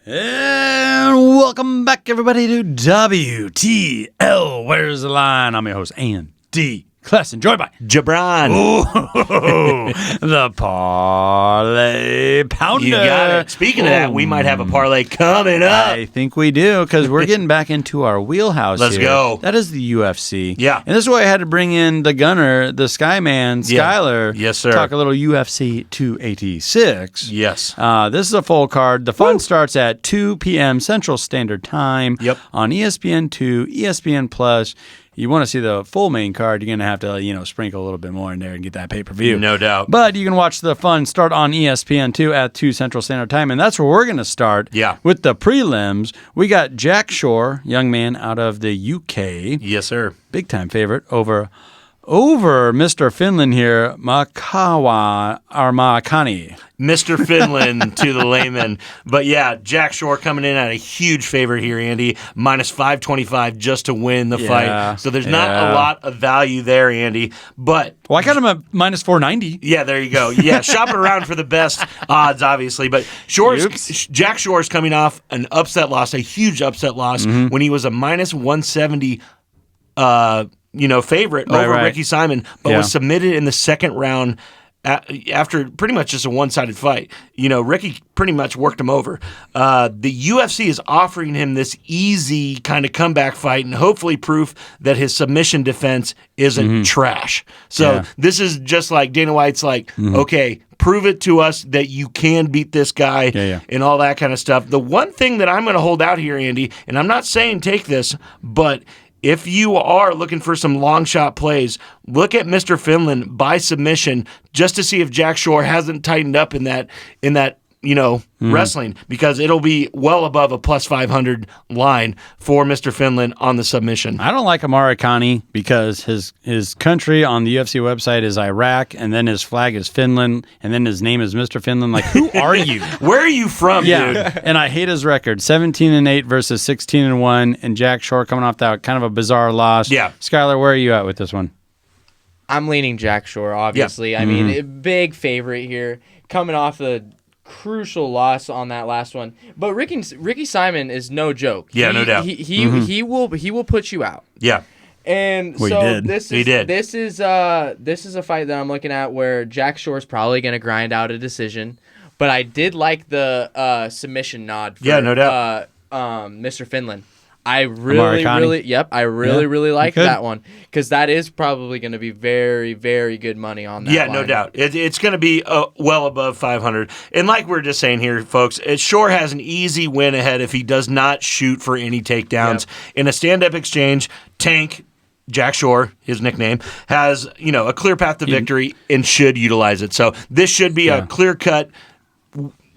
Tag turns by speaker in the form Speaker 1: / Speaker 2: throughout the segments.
Speaker 1: And welcome back, everybody, to WTL. Where's the line? I'm your host, Andy Klesson, joined by
Speaker 2: Jabron.
Speaker 1: the Parlay Pounder.
Speaker 2: You got it. Speaking of that, we might have a parlay coming up.
Speaker 1: I think we do, because we're getting back into our wheelhouse.
Speaker 2: Let's
Speaker 1: here.
Speaker 2: go.
Speaker 1: That is the UFC.
Speaker 2: Yeah.
Speaker 1: And this is why I had to bring in the gunner, the Skyman, Skyler.
Speaker 2: Yes, sir.
Speaker 1: Talk a little UFC 286.
Speaker 2: Yes.
Speaker 1: This is a full card. The fun starts at 2 p.m. Central Standard Time.
Speaker 2: Yep.
Speaker 1: On ESPN2, ESPN Plus. You want to see the full main card, you're going to have to, sprinkle a little bit more in there and get that pay-per-view.
Speaker 2: No doubt.
Speaker 1: But you can watch the fun start on ESPN2 at 2 Central Standard Time, and that's where we're going to start with the prelims. We got Jack Shore, young man out of the UK.
Speaker 2: Yes, sir.
Speaker 1: Big-time favorite over Mr. Finland here, Amirkhani.
Speaker 2: Mr. Finland to the layman. But yeah, Jack Shore coming in at a huge favorite here, Andy. Minus 525 just to win the fight. So there's not a lot of value there, Andy. But
Speaker 1: I got him at minus 490.
Speaker 2: Yeah, there you go. Yeah, shop it around for the best odds, obviously. But Jack Shore's coming off an upset loss, a huge upset loss, when he was a minus 170 favorite over Ricky Simon, but was submitted in the second round after pretty much just a one-sided fight. Ricky pretty much worked him over. The UFC is offering him this easy kind of comeback fight and hopefully proof that his submission defense isn't trash. So this is just like Dana White's like, okay, prove it to us that you can beat this guy and all that kind of stuff. The one thing that I'm going to hold out here, Andy, and I'm not saying take this, but if you are looking for some long shot plays, look at Mr. Finland by submission just to see if Jack Shore hasn't tightened up in that wrestling, because it'll be well above a plus 500 line for Mr. Finland on the submission.
Speaker 1: I don't like Amirkhani because his country on the UFC website is Iraq, and then his flag is Finland, and then his name is Mr. Finland. Like, who are you?
Speaker 2: Where are you from, dude?
Speaker 1: And I hate his record, 17-8 versus 16-1, and Jack Shore coming off that kind of a bizarre loss.
Speaker 2: Yeah.
Speaker 1: Skyler, where are you at with this one?
Speaker 3: I'm leaning Jack Shore, obviously. I mean, a big favorite here, coming off the crucial loss on that last one. But Ricky Simon is no joke.
Speaker 2: Yeah, no doubt.
Speaker 3: He will put you out.
Speaker 2: Yeah.
Speaker 3: And this is a fight that I'm looking at where Jack Shore's probably going to grind out a decision. But I did like the submission nod for
Speaker 2: no doubt.
Speaker 3: Mr. Finland. I really like that one, because that is probably going to be very, very good money on that line.
Speaker 2: No doubt. It's going to be well above 500. And like we're just saying here, folks, Shore has an easy win ahead if he does not shoot for any takedowns. In a stand-up exchange, Tank, Jack Shore, his nickname, has a clear path to victory and should utilize it. So this should be a clear-cut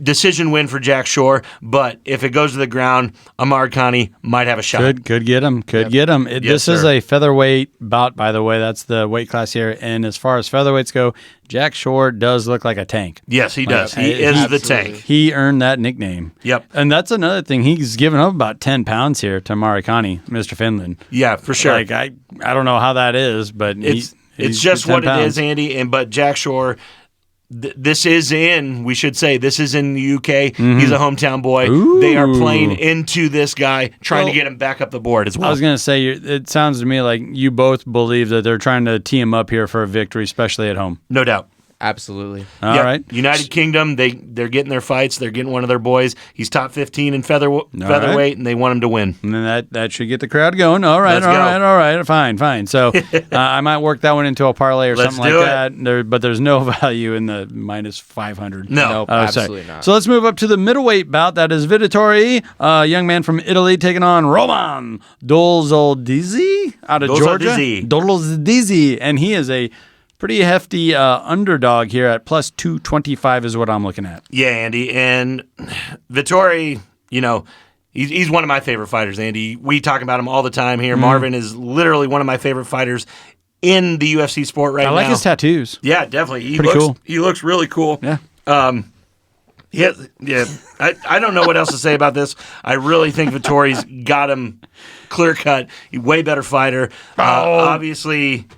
Speaker 2: decision win for Jack Shore, but if it goes to the ground, Amirkhani might have a shot.
Speaker 1: Could get him. Get him. This is a featherweight bout, by the way. That's the weight class here. And as far as featherweights go, Jack Shore does look like a tank.
Speaker 2: Yes, he does. He is the tank.
Speaker 1: He earned that nickname.
Speaker 2: Yep.
Speaker 1: And that's another thing. He's given up about 10 pounds here to Amirkhani, Mr. Finland.
Speaker 2: Yeah, for sure.
Speaker 1: Like, I don't know how that is, but
Speaker 2: it's just what it is, Andy. But Jack Shore, this is in the UK. He's a hometown boy.
Speaker 1: Ooh.
Speaker 2: They are playing into this guy, trying to get him back up the board as well.
Speaker 1: I was going to say, it sounds to me like you both believe that they're trying to tee him up here for a victory, especially at home.
Speaker 2: No doubt.
Speaker 3: Absolutely.
Speaker 1: All right.
Speaker 2: United Kingdom, they're getting their fights. They're getting one of their boys. He's top 15 in featherweight, and they want him to win.
Speaker 1: And then that should get the crowd going. All right. Fine. So I might work that one into a parlay or something like that. But there's no value in the minus 500.
Speaker 2: No,
Speaker 3: absolutely not.
Speaker 1: So let's move up to the middleweight bout. That is Vettori, a young man from Italy, taking on Roman Dolzolidze out of Georgia. Dolzolidze, and he is a pretty hefty underdog here at plus 225 is what I'm looking at.
Speaker 2: Yeah, Andy. And Vettori, he's one of my favorite fighters, Andy. We talk about him all the time here. Marvin is literally one of my favorite fighters in the UFC sport right now.
Speaker 1: I like his tattoos.
Speaker 2: Yeah, definitely.
Speaker 1: Cool.
Speaker 2: He looks really cool.
Speaker 1: Yeah.
Speaker 2: Yeah. I don't know what else to say about this. I really think Vettori's got him clear cut. Way better fighter. Obviously,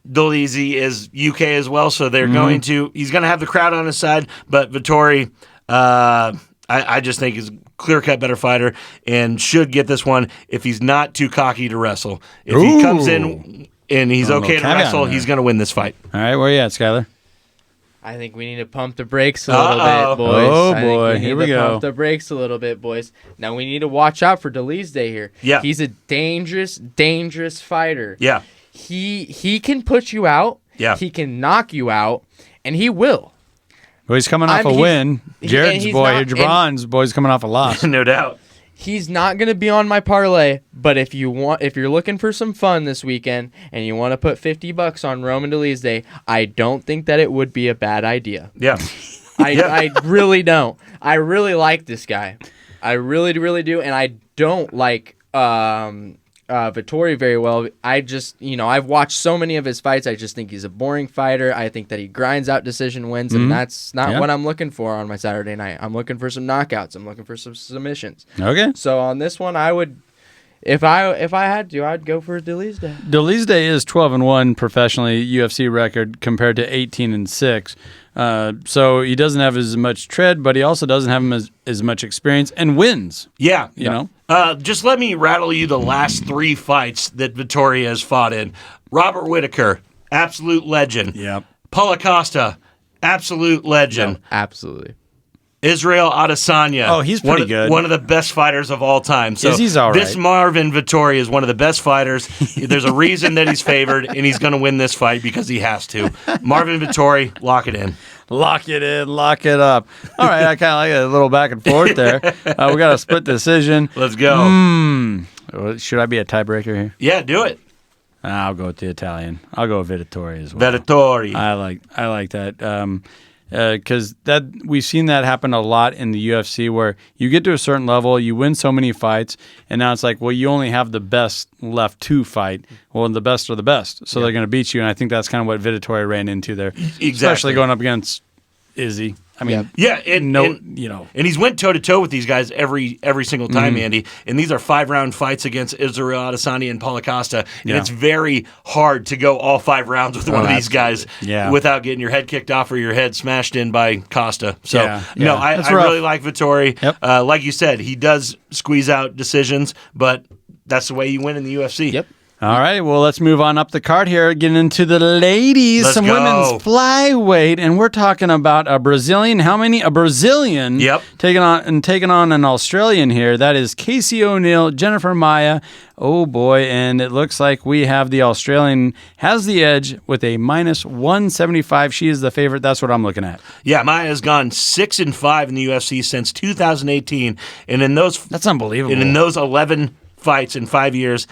Speaker 2: Dolizzi is UK as well, so he's going to have the crowd on his side. But Vettori, I I just think he's a clear-cut better fighter and should get this one if he's not too cocky to wrestle. If he comes in and he's okay to wrestle, he's going to win this fight.
Speaker 1: All right, where you at, Skyler?
Speaker 3: I think we need to pump the brakes a little bit, boys.
Speaker 1: Oh, boy. Here we go.
Speaker 3: Pump the brakes a little bit, boys. Now, we need to watch out for Delise here.
Speaker 2: Yeah.
Speaker 3: He's a dangerous, dangerous fighter.
Speaker 2: Yeah.
Speaker 3: He can put you out.
Speaker 2: Yeah.
Speaker 3: He can knock you out, and he will.
Speaker 1: Well, he's coming off a win. Jared's boy, Jabron's boy's coming off a loss.
Speaker 2: No doubt.
Speaker 3: He's not going to be on my parlay, but if you're looking for some fun this weekend and you want to put $50 on Roman Delise, I don't think that it would be a bad idea.
Speaker 2: Yeah.
Speaker 3: I really don't. I really like this guy. I really, really do, and I don't like Vettori very well. I just, I've watched so many of his fights. I just think he's a boring fighter. I think that he grinds out decision wins, and that's not what I'm looking for on my Saturday night. I'm looking for some knockouts. I'm looking for some submissions.
Speaker 1: Okay.
Speaker 3: So on this one, I would, if I had to, I'd go for Delise.
Speaker 1: Delise is 12-1 professionally UFC record compared to 18-6. So he doesn't have as much tread, but he also doesn't have as much experience and wins.
Speaker 2: Yeah.
Speaker 1: You know?
Speaker 2: Just let me rattle you the last 3 fights that Vettori has fought in. Robert Whittaker, absolute legend.
Speaker 1: Yep.
Speaker 2: Paulo Costa, absolute legend.
Speaker 3: No, absolutely.
Speaker 2: Israel Adesanya.
Speaker 1: Oh, he's pretty good.
Speaker 2: One of the best fighters of all time. So
Speaker 1: he's all right.
Speaker 2: This Marvin Vettori is one of the best fighters. There's a reason that he's favored, and he's going to win this fight because he has to. Marvin Vettori, lock it in.
Speaker 1: Lock it in, lock it up. All right, I kind of like a little back and forth there. We got a split decision.
Speaker 2: Let's go.
Speaker 1: Should I be a tiebreaker here?
Speaker 2: Yeah, do it.
Speaker 1: I'll go with the Italian. I'll go with Vettori as well.
Speaker 2: Vettori.
Speaker 1: I like that. Because we've seen that happen a lot in the UFC where you get to a certain level, you win so many fights, and now it's like, well, you only have the best left to fight. Well, the best are the best, so they're going to beat you, and I think that's kind of what Vettori ran into there, especially going up against Izzy. I mean,
Speaker 2: and he's went toe to toe with these guys every single time, Andy. And these are 5-round fights against Israel Adesanya and Paulo Costa, and it's very hard to go all 5 rounds with one of these guys without getting your head kicked off or your head smashed in by Costa. So I really like Vettori.
Speaker 1: Yep.
Speaker 2: Like you said, he does squeeze out decisions, but that's the way you win in the UFC.
Speaker 3: Yep.
Speaker 1: All right, well, let's move on up the card here, getting into the ladies,
Speaker 2: Let's
Speaker 1: some
Speaker 2: go.
Speaker 1: women's flyweight, and we're talking about a Brazilian. How many? A Brazilian taking on an Australian here. That is Casey O'Neill, Jennifer Maia. Oh, boy, and it looks like we have the Australian has the edge with a -175. She is the favorite. That's what I'm looking at.
Speaker 2: Yeah, Maia has gone 6-5 in the UFC since 2018, and in those
Speaker 1: that's unbelievable.
Speaker 2: And in those 11 fights in 5 years,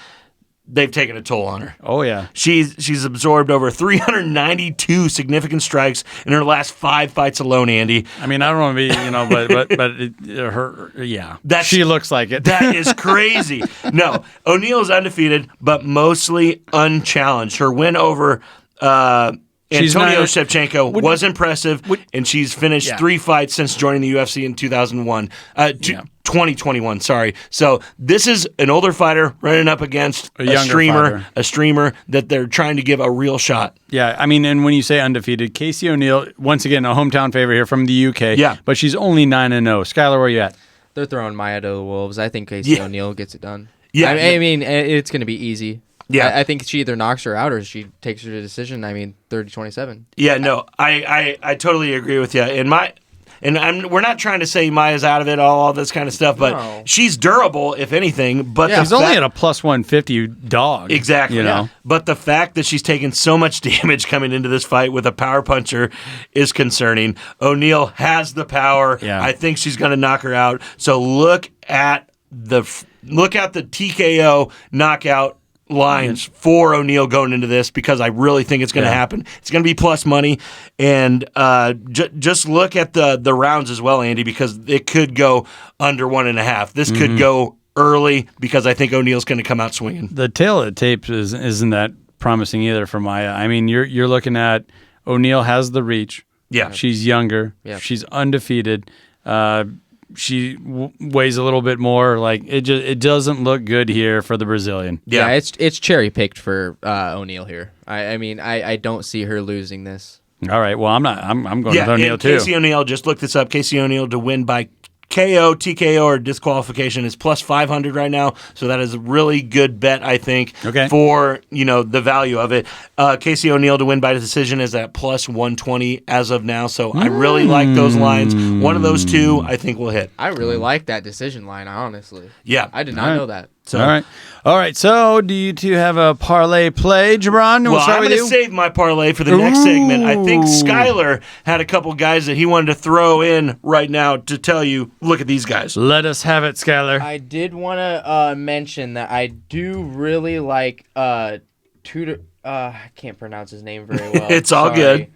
Speaker 2: they've taken a toll on her.
Speaker 1: Oh, yeah.
Speaker 2: She's absorbed over 392 significant strikes in her last 5 fights alone, Andy.
Speaker 1: I mean, I don't want to be, but she looks like it.
Speaker 2: That is crazy. No, O'Neal is undefeated, but mostly unchallenged. Her win over Antonio Shevchenko was impressive, and she's finished 3 fights since joining the UFC in 2021, sorry. So this is an older fighter running up against a streamer that they're trying to give a real shot.
Speaker 1: Yeah, I mean, and when you say undefeated, Casey O'Neill, once again, a hometown favorite here from the UK.
Speaker 2: Yeah.
Speaker 1: But she's only 9-0. Skylar, where are you at?
Speaker 3: They're throwing Maia to the wolves. I think Casey O'Neill gets it done.
Speaker 2: Yeah.
Speaker 3: I mean, it's going to be easy.
Speaker 2: Yeah.
Speaker 3: I think she either knocks her out or she takes her to decision. I mean, 30-27.
Speaker 2: Yeah, no, I totally agree with you. We're not trying to say Maia's out of it, all this kind of stuff, but she's durable, if anything. But
Speaker 1: she's only at a +150 dog.
Speaker 2: Exactly.
Speaker 1: You know?
Speaker 2: But the fact that she's taken so much damage coming into this fight with a power puncher is concerning. O'Neal has the power.
Speaker 1: Yeah.
Speaker 2: I think she's going to knock her out. So look at the TKO knockout lines for O'Neal going into this because I really think it's going to happen. It's going to be plus money, and just look at the rounds as well, Andy, because it could go under 1.5. This could go early because I think O'Neal's going to come out swinging.
Speaker 1: The tail of the tape isn't that promising either for Maia. I mean, you're looking at O'Neal has the reach.
Speaker 2: Yeah,
Speaker 1: she's younger.
Speaker 3: Yeah.
Speaker 1: She's undefeated. She weighs a little bit more. Like it doesn't look good here for the Brazilian.
Speaker 3: Yeah, it's cherry picked for O'Neal here. I mean, I don't see her losing this.
Speaker 1: All right. Well, I'm not. I'm going with O'Neal too.
Speaker 2: Casey O'Neal. Just look this up. Casey O'Neal to win by KO, TKO, or disqualification is plus 500 right now. So that is a really good bet, I think, for the value of it. Casey O'Neill to win by decision is at plus 120 as of now. So I really like those lines. One of those two, I think, will hit.
Speaker 3: I really like that decision line, honestly.
Speaker 2: Yeah.
Speaker 3: I did not know that.
Speaker 2: So.
Speaker 1: All right. So, do you two have a parlay play, Jabron?
Speaker 2: Well, I'm going to save my parlay for the next segment. I think Skyler had a couple guys that he wanted to throw in right now to tell you, look at these guys.
Speaker 1: Let us have it, Skyler.
Speaker 3: I did want to mention that I do really like Tudor. I can't pronounce his name very well.
Speaker 2: It's all good.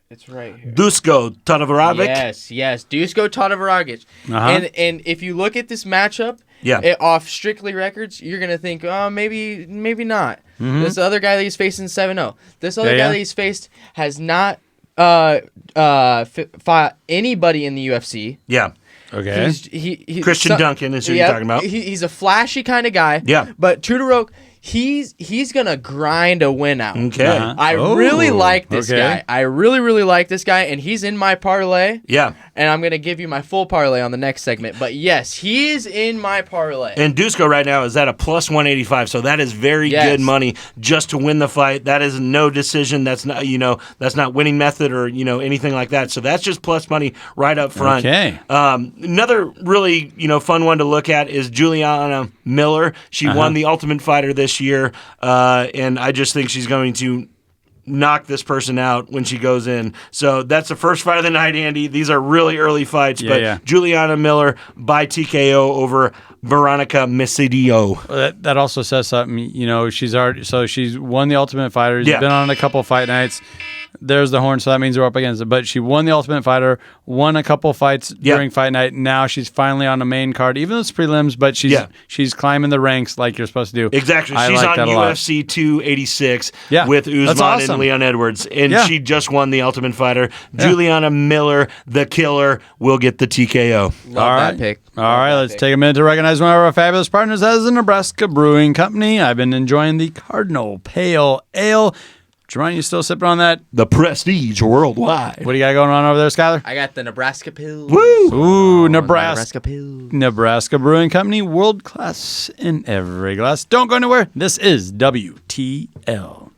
Speaker 3: It's right here.
Speaker 2: Dusko Todorovic.
Speaker 3: Yes. Dusko Todorovic. And if you look at this matchup, off strictly records, you're gonna think, oh, maybe not. Mm-hmm. This other guy that he's facing 7-0. This other guy that he's faced has not fought anybody in the UFC.
Speaker 2: Yeah.
Speaker 1: Okay.
Speaker 2: He's Christian Duncan is who you're talking about.
Speaker 3: He's a flashy kind of guy.
Speaker 2: Yeah.
Speaker 3: But Tudoruk, he's gonna grind a win out.
Speaker 2: Okay.
Speaker 3: I really like this guy. I really like this guy, and he's in my parlay.
Speaker 2: Yeah.
Speaker 3: And I'm gonna give you my full parlay on the next segment. But yes, he is in my parlay.
Speaker 2: And Dusko right now is at a plus 185, so that is very good money just to win the fight. That is no decision. That's not that's not winning method or anything like that. So that's just plus money right up front.
Speaker 1: Okay.
Speaker 2: Another really fun one to look at is Juliana Miller. She won the Ultimate Fighter this year, and I just think she's going to knock this person out when she goes in. So that's the first fight of the night, Andy. These are really early fights, but Juliana Miller by TKO over Veronica Mesidio.
Speaker 1: That also says something. She's won the Ultimate Fighter. She's been on a couple fight nights. There's the horn, so that means we're up against it. But she won the Ultimate Fighter, won a couple fights during fight night. Now she's finally on the main card, even though it's prelims, but she's climbing the ranks like you're supposed to do.
Speaker 2: Exactly. She's on UFC 286 with Usman and Leon Edwards, and she just won the Ultimate Fighter. Juliana Miller, the killer, will get the TKO.
Speaker 3: Love that pick.
Speaker 1: All right, let's take a minute to recognize one of our fabulous partners as the Nebraska Brewing Company. I've been enjoying the Cardinal Pale Ale. Jermaine, you still sipping on that?
Speaker 2: The Prestige Worldwide.
Speaker 1: What do you got going on over there, Skyler?
Speaker 3: I got the Nebraska Pils.
Speaker 1: Woo! Ooh, Nebraska
Speaker 3: Pils.
Speaker 1: Nebraska Brewing Company, world class in every glass. Don't go anywhere. This is WTL.